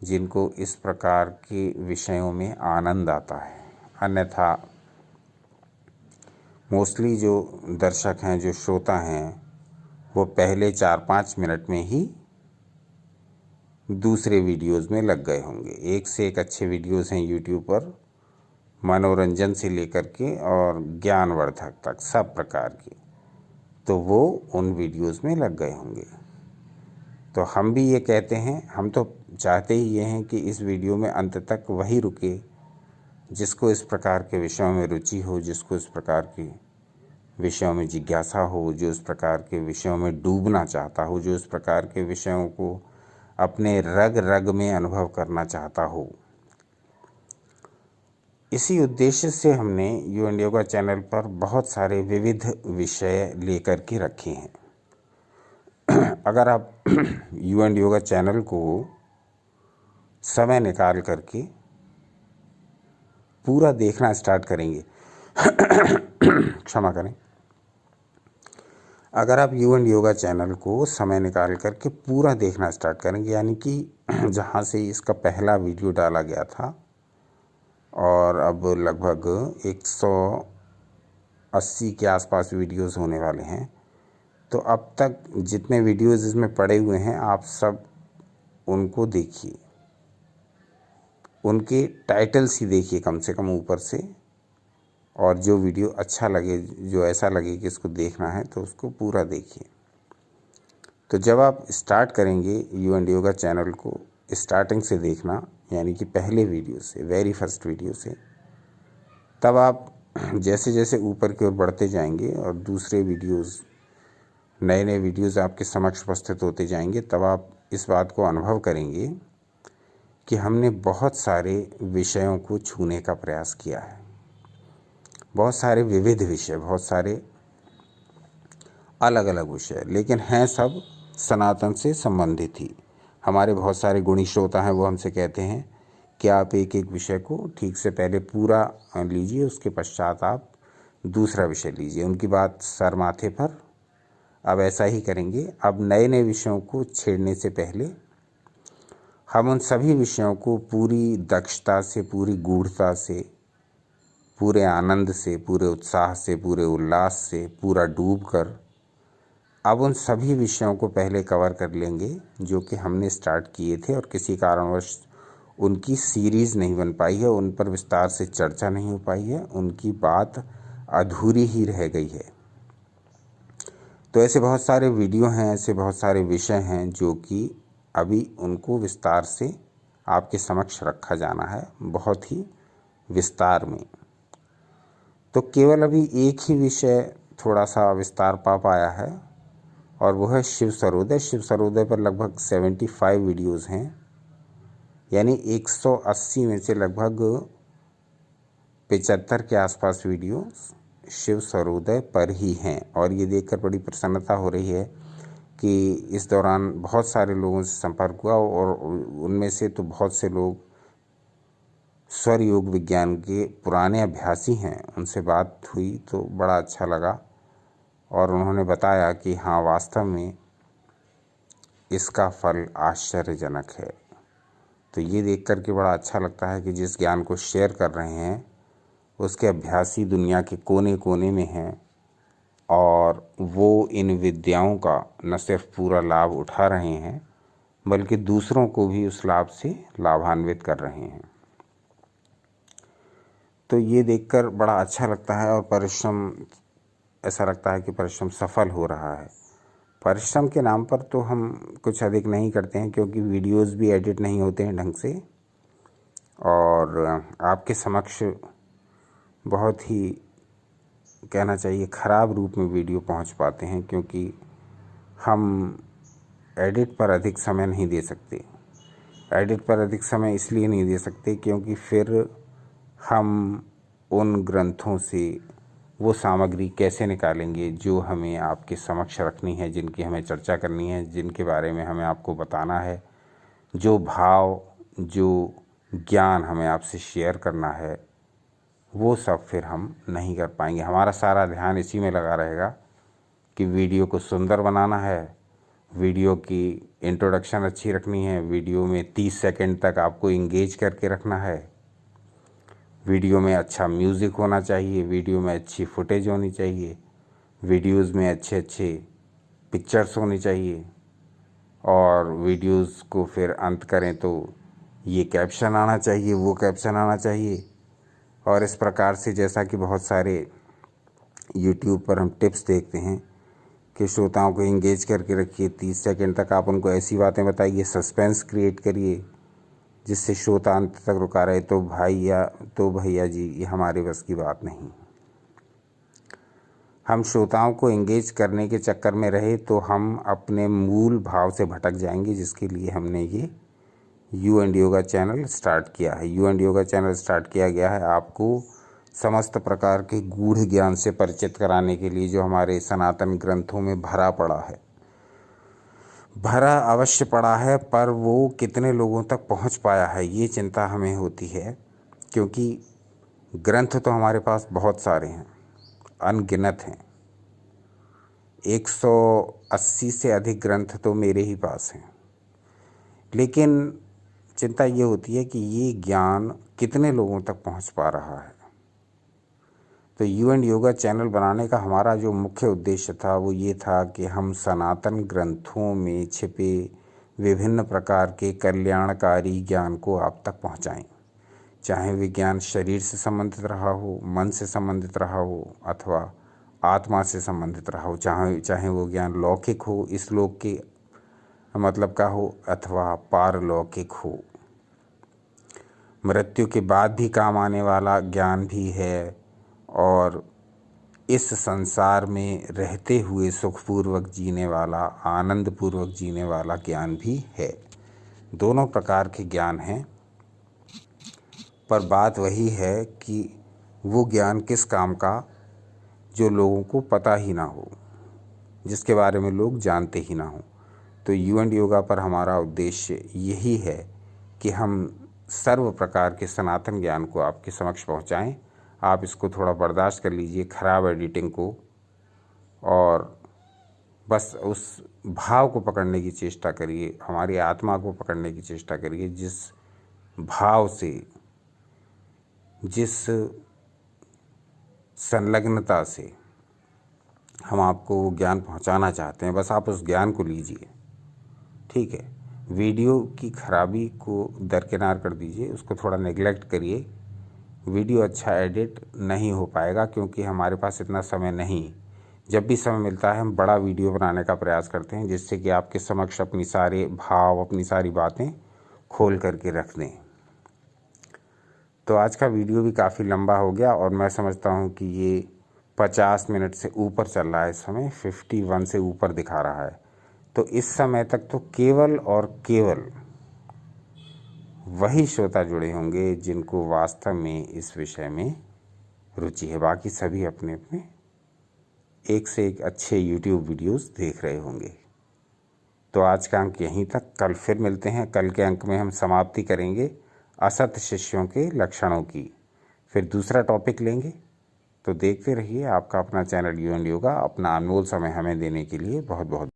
जिनको इस प्रकार के विषयों में आनंद आता है। अन्यथा मोस्टली जो दर्शक हैं, जो श्रोता हैं, वो पहले 4-5 मिनट में ही दूसरे वीडियोस में लग गए होंगे। एक से एक अच्छे वीडियोस हैं यूट्यूब पर, मनोरंजन से लेकर के और ज्ञानवर्धक तक सब प्रकार की, तो वो उन वीडियोस में लग गए होंगे। तो हम भी ये कहते हैं, हम तो चाहते ही ये हैं कि इस वीडियो में अंत तक वही रुके जिसको इस प्रकार के विषयों में रुचि हो, जिसको इस प्रकार के विषयों में जिज्ञासा हो, जो इस प्रकार के विषयों में डूबना चाहता हो, जो इस प्रकार के विषयों को अपने रग रग में अनुभव करना चाहता हो। इसी उद्देश्य से हमने यू एंड योगा चैनल पर बहुत सारे विविध विषय लेकर के रखे हैं। अगर आप यू एंड योगा चैनल को समय निकाल करके पूरा देखना स्टार्ट करेंगे क्षमा करें, अगर आप यू एंड योगा चैनल को समय निकाल करके पूरा देखना स्टार्ट करेंगे, यानी कि जहाँ से इसका पहला वीडियो डाला गया था और अब लगभग 180 के आसपास वीडियोस होने वाले हैं, तो अब तक जितने वीडियोस इसमें पड़े हुए हैं आप सब उनको देखिए, उनके टाइटल्स ही देखिए कम से कम ऊपर से, और जो वीडियो अच्छा लगे, जो ऐसा लगे कि इसको देखना है, तो उसको पूरा देखिए। तो जब आप स्टार्ट करेंगे यू एंड योगा चैनल को स्टार्टिंग से देखना, यानी कि पहले वीडियो से, वेरी फर्स्ट वीडियो से, तब आप जैसे जैसे ऊपर की ओर बढ़ते जाएंगे और दूसरे वीडियोस, नए नए वीडियोस आपके समक्ष उपस्थित होते जाएंगे, तब आप इस बात को अनुभव करेंगे कि हमने बहुत सारे विषयों को छूने का प्रयास किया है। बहुत सारे विविध विषय, बहुत सारे अलग अलग विषय, लेकिन हैं सब सनातन से संबंधित ही। हमारे बहुत सारे गुणी श्रोता हैं, वो हमसे कहते हैं कि आप एक एक विषय को ठीक से पहले पूरा लीजिए, उसके पश्चात आप दूसरा विषय लीजिए। उनकी बात सर माथे पर। अब ऐसा ही करेंगे। अब नए नए विषयों को छेड़ने से पहले हम उन सभी विषयों को पूरी दक्षता से, पूरी गूढ़ता से, पूरे आनंद से, पूरे उत्साह से, पूरे उल्लास से, पूरा डूब कर अब उन सभी विषयों को पहले कवर कर लेंगे जो कि हमने स्टार्ट किए थे और किसी कारणवश उनकी सीरीज़ नहीं बन पाई है, उन पर विस्तार से चर्चा नहीं हो पाई है, उनकी बात अधूरी ही रह गई है। तो ऐसे बहुत सारे वीडियो हैं, ऐसे बहुत सारे विषय हैं जो कि अभी उनको विस्तार से आपके समक्ष रखा जाना है, बहुत ही विस्तार में। तो केवल अभी एक ही विषय थोड़ा सा विस्तार पा पाया है और वो है शिव सर्वोदय। शिव सर्वोदय पर लगभग 75 वीडियोज़ हैं, यानी 180 में से लगभग 75 के आसपास वीडियो शिव सर्वोदय पर ही हैं। और ये देखकर बड़ी प्रसन्नता हो रही है कि इस दौरान बहुत सारे लोगों से संपर्क हुआ और उनमें से तो बहुत से लोग स्वर योग विज्ञान के पुराने अभ्यासी हैं। उनसे बात हुई तो बड़ा अच्छा लगा और उन्होंने बताया कि हाँ, वास्तव में इसका फल आश्चर्यजनक है। तो ये देख कर के बड़ा अच्छा लगता है कि जिस ज्ञान को शेयर कर रहे हैं उसके अभ्यासी दुनिया के कोने कोने में हैं और वो इन विद्याओं का न सिर्फ पूरा लाभ उठा रहे हैं बल्कि दूसरों को भी उस लाभ से लाभान्वित कर रहे हैं। तो ये देखकर बड़ा अच्छा लगता है और परिश्रम, ऐसा लगता है कि परिश्रम सफल हो रहा है। परिश्रम के नाम पर तो हम कुछ अधिक नहीं करते हैं क्योंकि वीडियोस भी एडिट नहीं होते हैं ढंग से और आपके समक्ष बहुत ही, कहना चाहिए, ख़राब रूप में वीडियो पहुंच पाते हैं क्योंकि हम एडिट पर अधिक समय नहीं दे सकते। एडिट पर अधिक समय इसलिए नहीं दे सकते क्योंकि फिर हम उन ग्रंथों से वो सामग्री कैसे निकालेंगे जो हमें आपके समक्ष रखनी है, जिनकी हमें चर्चा करनी है, जिनके बारे में हमें आपको बताना है, जो भाव, जो ज्ञान हमें आपसे शेयर करना है, वो सब फिर हम नहीं कर पाएंगे। हमारा सारा ध्यान इसी में लगा रहेगा कि वीडियो को सुंदर बनाना है, वीडियो की इंट्रोडक्शन अच्छी रखनी है, वीडियो में 30 सेकंड तक आपको इंगेज करके रखना है, वीडियो में अच्छा म्यूज़िक होना चाहिए, वीडियो में अच्छी फुटेज होनी चाहिए, वीडियोज़ में अच्छे अच्छे पिक्चर्स होनी चाहिए और वीडियोज़ को फिर अंत करें तो ये कैप्शन आना चाहिए, वो कैप्शन आना चाहिए। और इस प्रकार से, जैसा कि बहुत सारे यूट्यूब पर हम टिप्स देखते हैं कि श्रोताओं को इंगेज करके रखिए, 30 सेकंड तक आप उनको ऐसी बातें बताइए, सस्पेंस क्रिएट करिए जिससे श्रोता अंत तक रुका रहे। तो भैया जी, ये हमारे बस की बात नहीं। हम श्रोताओं को एंगेज करने के चक्कर में रहे तो हम अपने मूल भाव से भटक जाएंगे, जिसके लिए हमने ये you and yoga channel start किया है। You and yoga channel start किया गया है आपको समस्त प्रकार के गूढ़ ज्ञान से परिचित कराने के लिए, जो हमारे सनातन ग्रंथों में भरा पड़ा है। भरा अवश्य पड़ा है, पर वो कितने लोगों तक पहुंच पाया है ये चिंता हमें होती है, क्योंकि ग्रंथ तो हमारे पास बहुत सारे हैं, अनगिनत हैं। 180 से अधिक ग्रंथ तो मेरे ही पास हैं, लेकिन चिंता ये होती है कि ये ज्ञान कितने लोगों तक पहुंच पा रहा है। तो यू एंड योगा चैनल बनाने का हमारा जो मुख्य उद्देश्य था वो ये था कि हम सनातन ग्रंथों में छिपे विभिन्न प्रकार के कल्याणकारी ज्ञान को आप तक पहुंचाएं। चाहे विज्ञान शरीर से संबंधित रहा हो, मन से संबंधित रहा हो अथवा आत्मा से संबंधित रहा हो, चाहे वो ज्ञान लौकिक हो, इस लोक के मतलब का हो अथवा पारलौकिक हो। मृत्यु के बाद भी काम आने वाला ज्ञान भी है और इस संसार में रहते हुए सुखपूर्वक जीने वाला, आनंदपूर्वक जीने वाला ज्ञान भी है। दोनों प्रकार के ज्ञान हैं, पर बात वही है कि वो ज्ञान किस काम का जो लोगों को पता ही ना हो, जिसके बारे में लोग जानते ही ना हो। तो यू एंड योगा पर हमारा उद्देश्य यही है कि हम सर्व प्रकार के सनातन ज्ञान को आपके समक्ष पहुंचाएं। आप इसको थोड़ा बर्दाश्त कर लीजिए, ख़राब एडिटिंग को, और बस उस भाव को पकड़ने की चेष्टा करिए, हमारी आत्मा को पकड़ने की चेष्टा करिए, जिस भाव से, जिस संलग्नता से हम आपको वो ज्ञान पहुंचाना चाहते हैं, बस आप उस ज्ञान को लीजिए। ठीक है, वीडियो की खराबी को दरकिनार कर दीजिए, उसको थोड़ा नेगलेक्ट करिए। वीडियो अच्छा एडिट नहीं हो पाएगा क्योंकि हमारे पास इतना समय नहीं। जब भी समय मिलता है हम बड़ा वीडियो बनाने का प्रयास करते हैं, जिससे कि आपके समक्ष अपनी सारे भाव, अपनी सारी बातें खोल करके रख दें। तो आज का वीडियो भी काफ़ी लंबा हो गया और मैं समझता हूँ कि ये 50 मिनट से ऊपर चल रहा है। इस समय 51 से ऊपर दिखा रहा है। तो इस समय तक तो केवल और केवल वही श्रोता जुड़े होंगे जिनको वास्तव में इस विषय में रुचि है। बाकी सभी अपने अपने एक से एक अच्छे YouTube वीडियोस देख रहे होंगे। तो आज का अंक यहीं तक, कल फिर मिलते हैं। कल के अंक में हम समाप्ति करेंगे असत शिष्यों के लक्षणों की, फिर दूसरा टॉपिक लेंगे। तो देखते रहिए। आपका अपना चैनल यू एंड योगा अपना अनमोल समय हमें देने के लिए बहुत बहुत